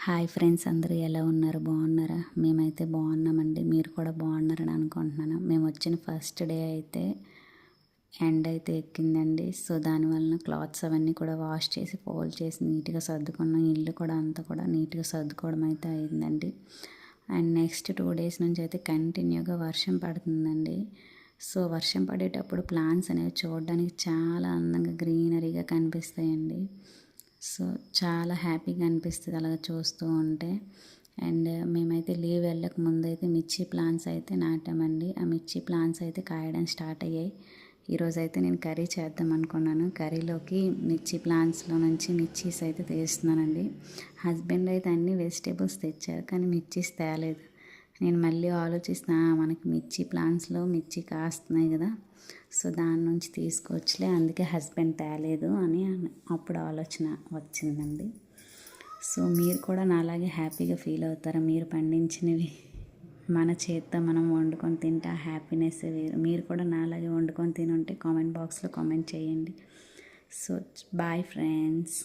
Hi friends, అందరూ ఎలా ఉన్నారు? బాగున్నారా? మేమైతే బాగున్నామండి. మీరు కూడా బాగున్నారని అనుకుంటున్నాను. మేము వచ్చిన ఫస్ట్ డే అయితే ఎండ్ అయితే ఎక్కిందండి. సో దానివలన క్లాత్స్ అవన్నీ కూడా వాష్ చేసి ఫోల్డ్ చేసి నీట్గా సర్దుకున్నాం. ఇల్లు కూడా అంతా కూడా నీట్గా సర్దుకోవడం అయితే అయిందండి. అండ్ నెక్స్ట్ 2 days నుంచి అయితే కంటిన్యూగా వర్షం పడుతుందండి. సో వర్షం పడేటప్పుడు ప్లాంట్స్ అనేవి చూడడానికి చాలా అందంగా గ్రీనరీగా కనిపిస్తాయండి. సో చాలా హ్యాపీగా అనిపిస్తుంది అలా చూస్తూ ఉంటే. అండ్ మేమైతే లీవ్ వెళ్ళక ముందు అయితే మిర్చి ప్లాంట్స్ అయితే నాటామండి. ఆ మిర్చి ప్లాంట్స్ అయితే కాయడం స్టార్ట్ అయ్యాయి. ఈరోజు అయితే నేను కర్రీ చేద్దాం అనుకున్నాను. కర్రీలోకి మిర్చి ప్లాంట్స్లో నుంచి మిర్చీస్ అయితే తీస్తున్నానండి. హస్బెండ్ అయితే అన్ని వెజిటేబుల్స్ తెచ్చారు, కానీ మిర్చీస్ తేలేదు. నేను మళ్ళీ ఆలోచిస్తున్నా, మనకి మిర్చి ప్లాంట్స్లో మిర్చి కాస్తున్నాయి కదా, సో దాని నుంచి తీసుకోవచ్చులే, అందుకే హస్బెండ్ తేలేదు అని అప్పుడు ఆలోచన వచ్చిందండి. సో మీరు కూడా నాలాగే హ్యాపీగా ఫీల్ అవుతారా? మీరు పండించినవి మన చేత్తో మనం వండుకొని తింటే ఆ హ్యాపీనెస్ వేరు. మీరు కూడా నాలాగే వండుకొని తినుంటే కామెంట్ బాక్స్లో కామెంట్ చేయండి. So bye friends.